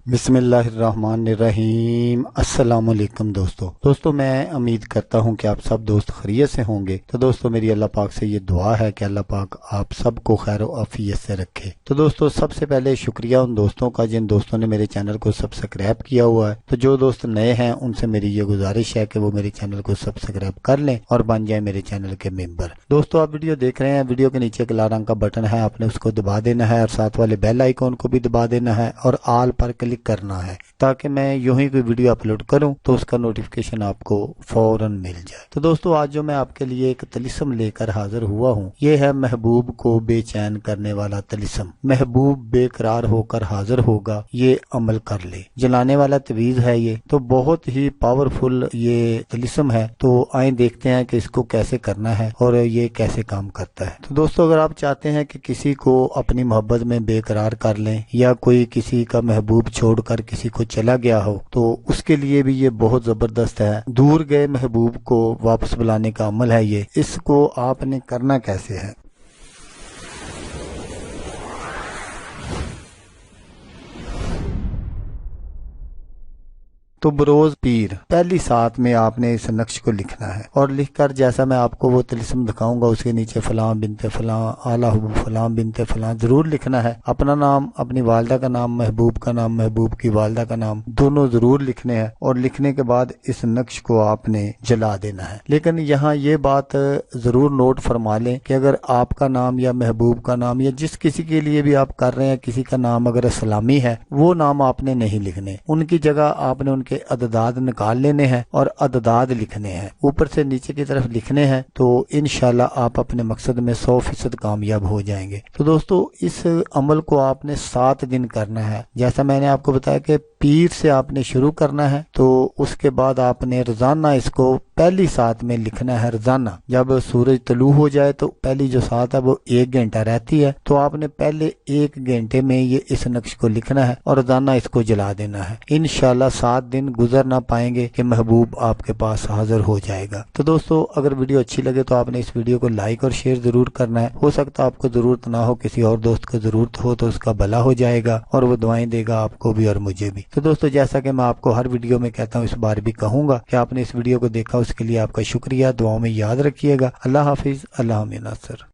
बिस्मिल्लाहिर्रहमानिर्रहीम। अस्सलाम वालेकुम दोस्तों मैं उम्मीद करता हूँ कि आप सब दोस्त खैरियत से होंगे। तो दोस्तों मेरी अल्लाह पाक से ये दुआ है कि अल्लाह पाक आप सबको खैर और आफियत से रखे। तो दोस्तों सबसे पहले शुक्रिया उन दोस्तों का जिन दोस्तों ने मेरे चैनल को सब्सक्राइब किया हुआ है। तो जो दोस्त नए हैं उनसे मेरी ये गुजारिश है कि वो मेरे चैनल को सब्सक्राइब कर लें और बन जाए मेरे चैनल के मेंबर। दोस्तों आप वीडियो देख रहे हैं, वीडियो के नीचे एक लाल रंग का बटन है, आपने उसको दबा देना है और साथ वाले बेल आइकॉन को भी दबा देना है और ऑल पर क्लिक करना है ताकि मैं यूं ही कोई वीडियो अपलोड करूं तो उसका नोटिफिकेशन आपको फौरन मिल जाए। तो दोस्तों आज जो मैं आपके लिए एक तलिस्म लेकर हाजिर हुआ हूं, ये है महबूब को बेचैन करने वाला तलिस्म। महबूब बेकरार होकर हाजिर होगा, ये अमल कर ले। जलाने वाला तवीज है ये, तो बहुत ही पावरफुल ये तलिस्म है। तो आए देखते हैं कि इसको कैसे करना है और ये कैसे काम करता है। तो दोस्तों अगर आप चाहते हैं कि किसी को अपनी मोहब्बत में बेकरार कर लें या कोई किसी का महबूब छोड़कर किसी को चला गया हो, तो उसके लिए भी ये बहुत जबरदस्त है। दूर गए महबूब को वापस बुलाने का अमल है ये। इसको आपने करना कैसे है? तो बरोज पीर पहली साथ में आपने इस नक्श को लिखना है और लिखकर जैसा मैं आपको वो तिलिस्म दिखाऊंगा उसके नीचे फलां बिनते फलां आला हुब फलां बिनते फलां जरूर लिखना है। अपना नाम, अपनी वालदा का नाम, महबूब का नाम, महबूब की वालदा का नाम दोनों जरूर लिखने हैं और लिखने के बाद इस नक्श को आपने जला देना है। लेकिन यहाँ ये बात जरूर नोट फरमा लें कि अगर आपका नाम या महबूब का नाम या जिस किसी के लिए भी आप कर रहे हैं किसी का नाम अगर सलामी है, वो नाम आपने नहीं लिखने। उनकी जगह आपने उनके अददाद निकाल लेने हैं और अददाद लिखने हैं, ऊपर से नीचे की तरफ लिखने हैं। तो इंशाल्लाह आप अपने मकसद में 100% कामयाब हो जाएंगे। तो दोस्तों इस अमल को आपने 7 दिन करना है। जैसा मैंने आपको बताया कि पीर से आपने शुरू करना है, तो उसके बाद आपने रोजाना इसको पहली साथ में लिखना है। रोजाना जब सूरज तलू हो जाए तो पहली जो साथ है वो 1 घंटा रहती है, तो आपने पहले 1 घंटे में ये इस नक्श को लिखना है और रोजाना इसको जला देना है। इंशाल्लाह 7 दिन गुजर ना पाएंगे कि महबूब आपके पास हाजिर हो जाएगा। तो दोस्तों अगर वीडियो अच्छी लगे तो आपने इस वीडियो को लाइक और शेयर जरूर करना है। हो सकता है आपको जरूरत ना हो, किसी और दोस्त को जरूरत हो तो उसका भला हो जाएगा और वो दुआएं देगा आपको भी और मुझे भी। तो दोस्तों जैसा कि मैं आपको हर वीडियो में कहता हूँ, इस बार भी कहूंगा कि आपने इस वीडियो को देखा, उसके लिए आपका शुक्रिया। दुआओं में याद रखिएगा। अल्लाह हाफिज, अल्लाह नासर।